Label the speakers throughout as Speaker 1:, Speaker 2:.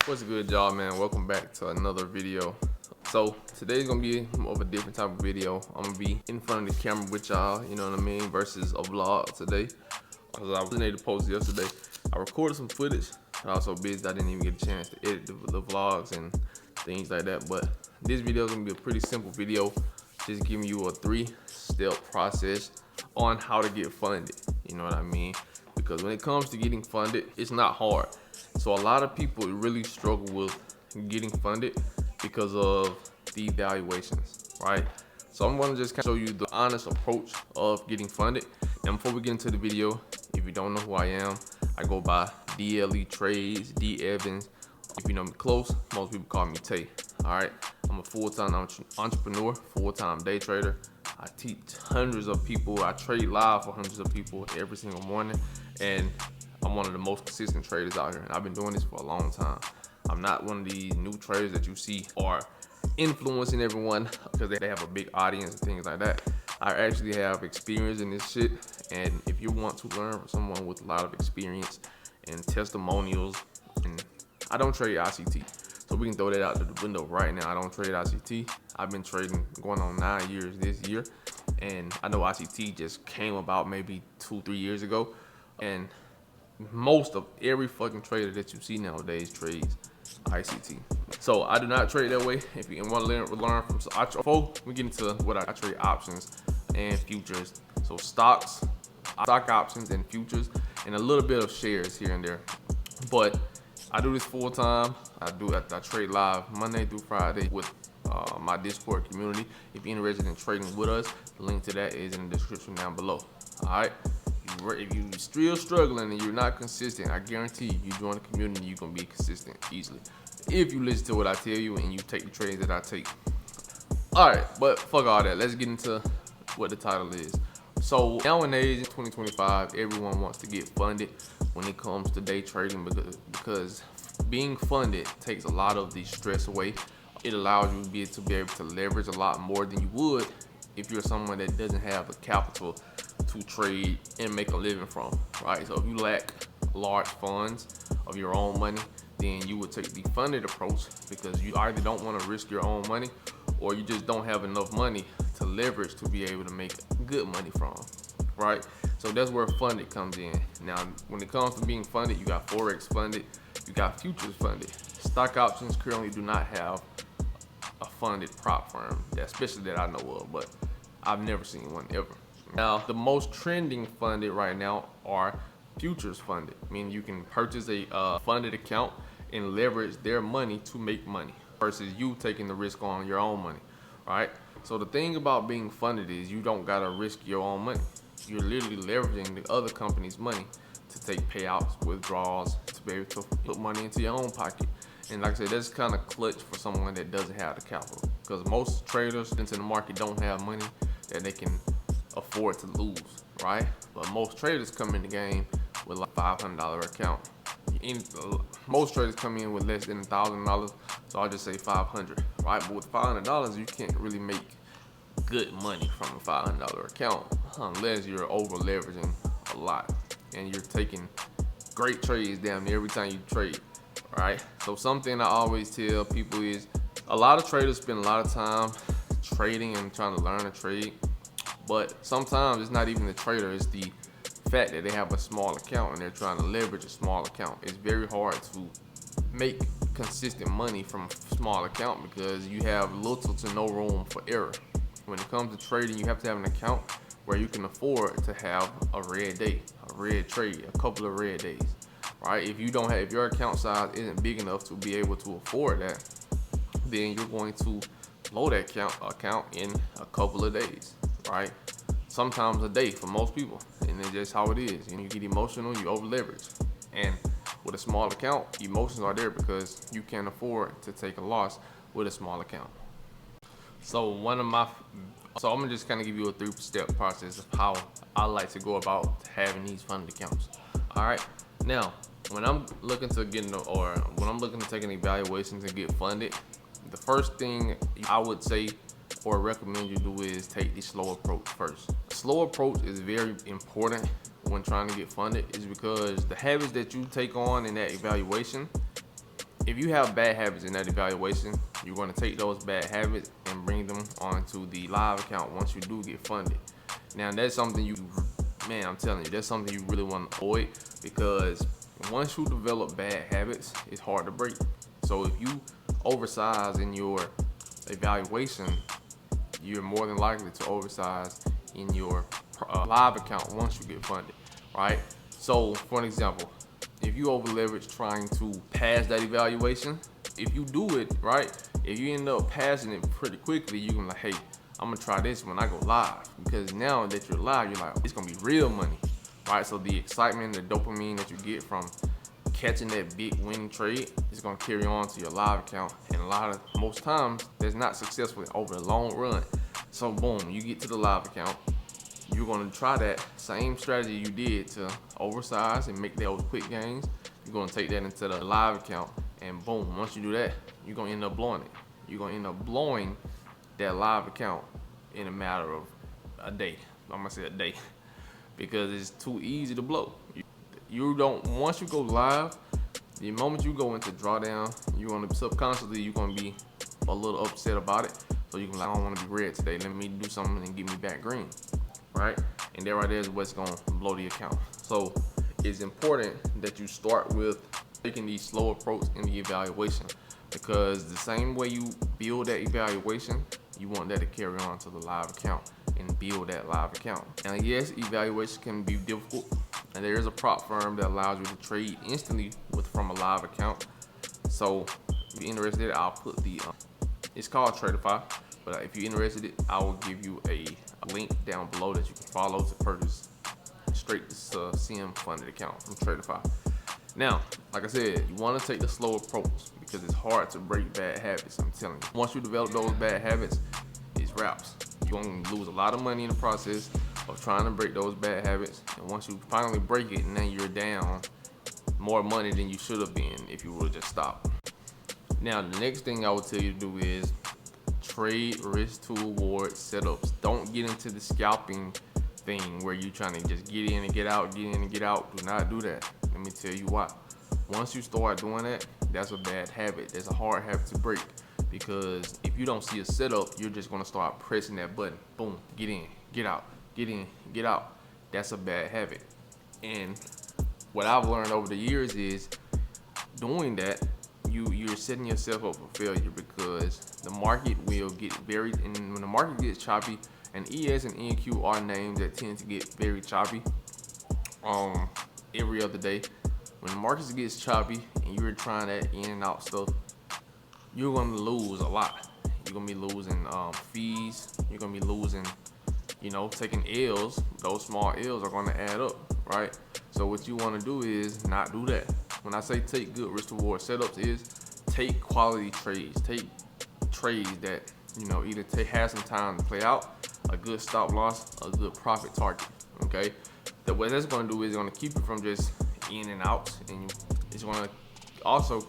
Speaker 1: What's good, y'all, man? Welcome back to another video. So today's gonna be more of a different type of video. I'm gonna be in front of the camera with y'all, you know what I mean, versus a vlog today. Because I wasn't able to post yesterday. I recorded some footage. I was so busy I didn't even get a chance to edit the vlogs and things like that. But this video is gonna be a pretty simple video, just giving you a 3-step process on how to get funded. You know what I mean? Because when it comes to getting funded, it's not hard. So a lot of people really struggle with getting funded because of the evaluations, right? So I'm gonna just kind of show you the honest approach of getting funded. And before we get into the video, if you don't know who I am, I go by DLE Trades, D Evans. If you know me close, most people call me Tay. All right, I'm a full-time entrepreneur, full-time day trader. I teach hundreds of people. I trade live for hundreds of people every single morning, and I'm one of the most consistent traders out here. And I've been doing this for a long time. I'm not one of these new traders that you see are influencing everyone because they have a big audience and things like that. I actually have experience in this shit, and if you want to learn from someone with a lot of experience and testimonials, and I don't trade ICT, so we can throw that out the window right now. I don't trade ICT. I've been trading going on 9 years this year, and I know ICT just came about maybe 2-3 years ago, and most of every fucking trader that you see nowadays trades ICT. So I do not trade that way. If you want to learn from, before we get into what I trade options and futures. So stock options and futures, and a little bit of shares here and there. But I do this full time. I trade live Monday through Friday with my Discord community. If you're interested in trading with us, the link to that is in the description down below. All right. If you're still struggling and you're not consistent, I guarantee you join the community, you're gonna be consistent easily. If you listen to what I tell you and you take the trades that I take. All right, but fuck all that. Let's get into what the title is. So nowadays in 2025, everyone wants to get funded when it comes to day trading because being funded takes a lot of the stress away. It allows you to be able to leverage a lot more than you would if you're someone that doesn't have the capital to trade and make a living from, right? So if you lack large funds of your own money, then you would take the funded approach because you either don't want to risk your own money or you just don't have enough money to leverage to be able to make good money from, right? So that's where funded comes in. Now, when it comes to being funded, you got Forex funded, you got futures funded. Stock options currently do not have a funded prop firm, especially that I know of, but I've never seen one ever. Now, the most trending funded right now are futures funded, meaning you can purchase a funded account and leverage their money to make money versus you taking the risk on your own money, right? So the thing about being funded is you don't gotta risk your own money. You're literally leveraging the other company's money to take payouts, withdrawals, to be able to put money into your own pocket. And like I said, that's kind of clutch for someone that doesn't have the capital, because most traders into the market don't have money that they can afford to lose, right? But most traders come in the game with like $500 account. Most traders come in with less than $1,000, so I'll just say 500, right? But with $500, you can't really make good money from a $500 account unless you're over leveraging a lot and you're taking great trades damn near every time you trade, right? So something I always tell people is a lot of traders spend a lot of time trading and trying to learn a trade, but sometimes it's not even the trader, it's the fact that they have a small account and they're trying to leverage a small account. It's very hard to make consistent money from a small account because you have little to no room for error. When it comes to trading, you have to have an account where you can afford to have a red day, a red trade, a couple of red days, right? If your account size isn't big enough to be able to afford that, then you're going to blow that account in a couple of days, right? Sometimes a day for most people, and it's just how it is. And you get emotional, you over leverage. And with a small account, emotions are there because you can't afford to take a loss with a small account. So I'm gonna just kind of give you a 3-step process of how I like to go about having these funded accounts. All right. Now, when I'm looking to take an evaluation to get funded, the first thing I would say or recommend you do is take the slow approach first. The slow approach is very important when trying to get funded, is because the habits that you take on in that evaluation if you have bad habits in that evaluation, you're going to take those bad habits and bring them onto the live account once you do get funded. Now that's something man, I'm telling you, that's something you really want to avoid, because once you develop bad habits, it's hard to break. So if you oversize in your evaluation, you're more than likely to oversize in your live account once you get funded, right? So for an example, if you over leverage trying to pass that evaluation, if you do it right, if you end up passing it pretty quickly, you can like, hey, I'm gonna try this when I go live, because now that you're live, you're like, it's gonna be real money, right? So the excitement, the dopamine that you get from catching that big winning trade is gonna carry on to your live account, and most times that's not successful over the long run. So boom, you get to the live account, you're gonna try that same strategy you did to oversize and make those quick gains. You're gonna take that into the live account, and boom, once you do that, you're gonna end up blowing it. You're gonna end up blowing that live account in a matter of a day. I'm gonna say a day, because it's too easy to blow. Once you go live, the moment you go into drawdown, you're gonna subconsciously, you're gonna be a little upset about it. So you can be like, I don't wanna be red today. Let me do something and get me back green, right? And there right there is what's gonna blow the account. So it's important that you start with taking the slow approach in the evaluation, because the same way you build that evaluation, you want that to carry on to the live account and build that live account. And yes, evaluation can be difficult, and there is a prop firm that allows you to trade instantly from a live account. So if you're interested, I'll put it's called Tradify, but if you're interested, I will give you a link down below that you can follow to purchase straight this CM funded account from Tradify. Now, like I said, you want to take the slow approach, because it's hard to break bad habits. I'm telling you, once you develop those bad habits, it's wraps. You're going to lose a lot of money in the process of trying to break those bad habits. And once you finally break it, and then you're down more money than you should have been if you would just stop. Now, the next thing I would tell you to do is trade risk to reward setups. Don't get into the scalping thing where you're trying to just get in and get out, get in and get out. Do not do that. Let me tell you why. Once you start doing that, that's a bad habit. That's a hard habit to break, because if you don't see a setup, you're just gonna start pressing that button. Boom, get in, get out, get in, get out. That's a bad habit. And what I've learned over the years is doing that, you're setting yourself up for failure, because the market will get and when the market gets choppy, and ES and NQ are names that tend to get very choppy every other day. When the market gets choppy and you're trying that in and out stuff, you're gonna lose a lot. You're gonna be losing fees. You're gonna be losing, taking L's. Those small L's are gonna add up, right? So what you wanna do is not do that. When I say take good risk reward setups, is take quality trades. Take trades that, either have some time to play out, a good stop loss, a good profit target, okay? What that's gonna do is gonna keep you from just in and out, and it's gonna also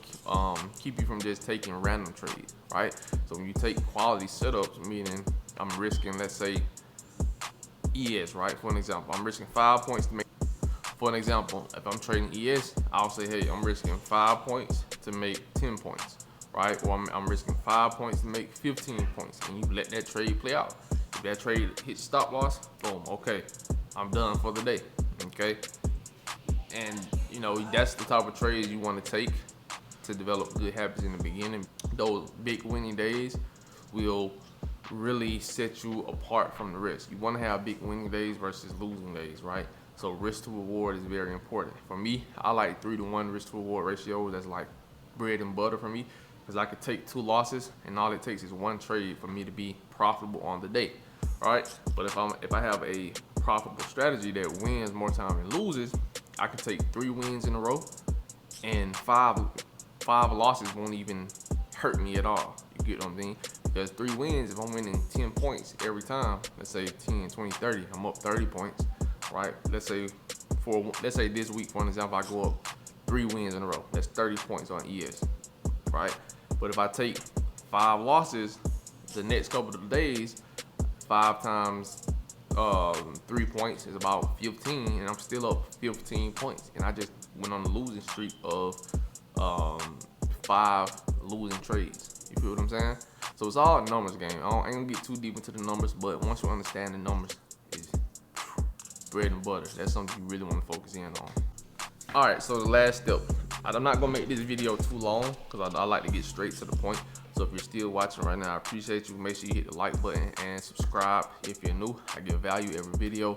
Speaker 1: keep you from just taking random trades, right? So when you take quality setups, meaning I'm risking, let's say, ES, right? For an example, I'm risking 5 points to make. For an example, if I'm trading ES, I'll say, hey, I'm risking 5 points to make 10 points, right? Or I'm risking 5 points to make 15 points, and you let that trade play out. If that trade hits stop loss, boom, okay, I'm done for the day, okay? And that's the type of trades you want to take to develop good habits in the beginning. Those big winning days will really set you apart from the rest. You want to have big winning days versus losing days, right? So risk to reward is very important. For me, I like 3-to-1 risk to reward ratio. That's like bread and butter for me, because I could take 2 losses and all it takes is 1 trade for me to be profitable on the day, right? But if I have a profitable strategy that wins more time than loses, I could take 3 wins in a row, and 5 losses won't even hurt me at all. You get what I'm saying? Because 3 wins, if I'm winning 10 points every time, let's say 10, 20, 30, I'm up 30 points, right? Let's say this week, for an example, I go up 3 wins in a row. That's 30 points on ES, right? But if I take 5 losses the next couple of days, 5 times 3 points is about 15, and I'm still up 15 points. And I just went on the losing streak of 5 losing trades. You feel what I'm saying? So it's all a numbers game. I ain't gonna get too deep into the numbers, but once you understand the numbers, it's bread and butter. That's something you really want to focus in on. All right, so the last step. I'm not gonna make this video too long because I like to get straight to the point. So if you're still watching right now, I appreciate you. Make sure you hit the like button and subscribe if you're new. I give value every video,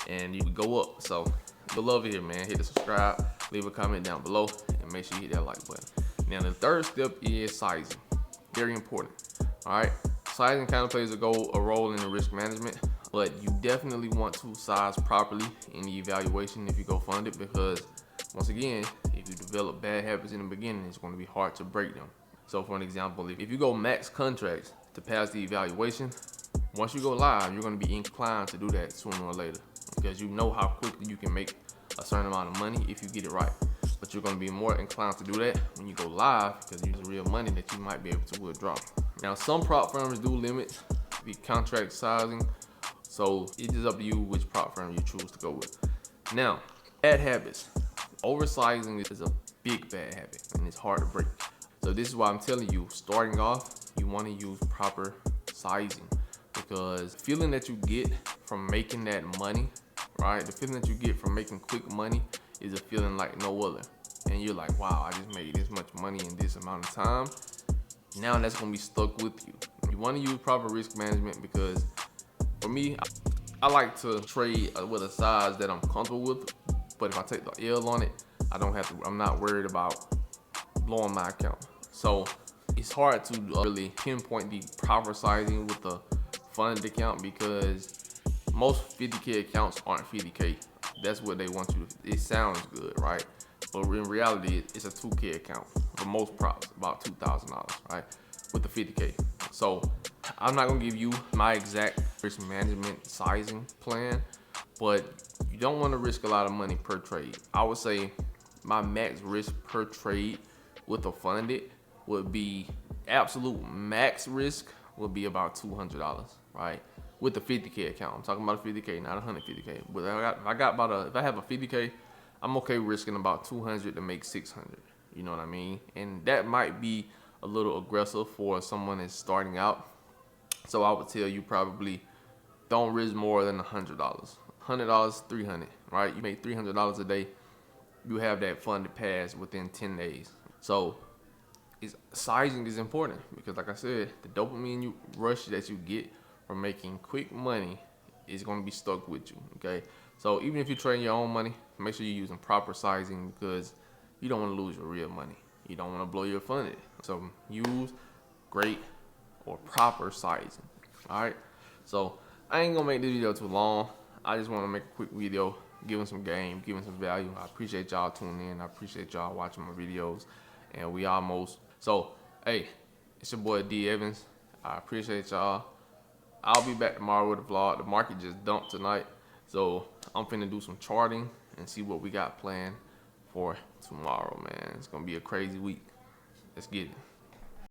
Speaker 1: and you can go up. So good love here, man. Hit the subscribe, leave a comment down below, and make sure you hit that like button. Now the third step is sizing. Very important. All right, sizing kind of plays a role in the risk management, but you definitely want to size properly in the evaluation if you go fund it, because once again, if you develop bad habits in the beginning, it's going to be hard to break them. So for an example, if you go max contracts to pass the evaluation, once you go live, you're going to be inclined to do that sooner or later, because you know how quickly you can make a certain amount of money if you get it right. But you're going to be more inclined to do that when you go live, because you use real money that you might be able to withdraw. Now, some prop firms do limit the contract sizing, so it is up to you which prop firm you choose to go with. Now, bad habits. Oversizing is a big bad habit, and it's hard to break. So this is why I'm telling you, starting off, you want to use proper sizing, because the feeling that you get from making that money, right? The feeling that you get from making quick money is a feeling like no other. And you're like, wow, I just made this much money in this amount of time. Now that's going to be stuck with you. You want to use proper risk management, because for me, I like to trade with a size that I'm comfortable with. But if I take the L on it, I'm not worried about blowing my account. So it's hard to really pinpoint the proper sizing with the funded account, because most 50K accounts aren't 50K. That's what they want you to, it sounds good, right? But in reality, it's a 2K account for most props, about $2,000, right? With the 50K. So I'm not gonna give you my exact risk management sizing plan, but you don't want to risk a lot of money per trade. I would say my max risk per trade with a funded would be, absolute max risk would be about $200, right? With the 50K account. I'm talking about a 50K, not 150K. But if I have a 50K, I'm okay risking about 200 to make 600. You know what I mean? And that might be a little aggressive for someone that's starting out. So I would tell you probably don't risk more than $100. $100, 300, right? You make $300 a day. You have that funded pass within 10 days. So sizing is important, because like I said, the dopamine rush that you get from making quick money is going to be stuck with you, okay? So even if you're trading your own money, make sure you're using proper sizing, because you don't want to lose your real money. You don't want to blow your funded. So use great or proper sizing, all right? So I ain't going to make this video too long. I just want to make a quick video, giving some game, giving some value. I appreciate y'all tuning in. I appreciate y'all watching my videos. And we almost. So, hey, it's your boy D Evans. I appreciate y'all. I'll be back tomorrow with a vlog. The market just dumped tonight, so I'm finna do some charting and see what we got planned for tomorrow, man. It's gonna be a crazy week. Let's get it.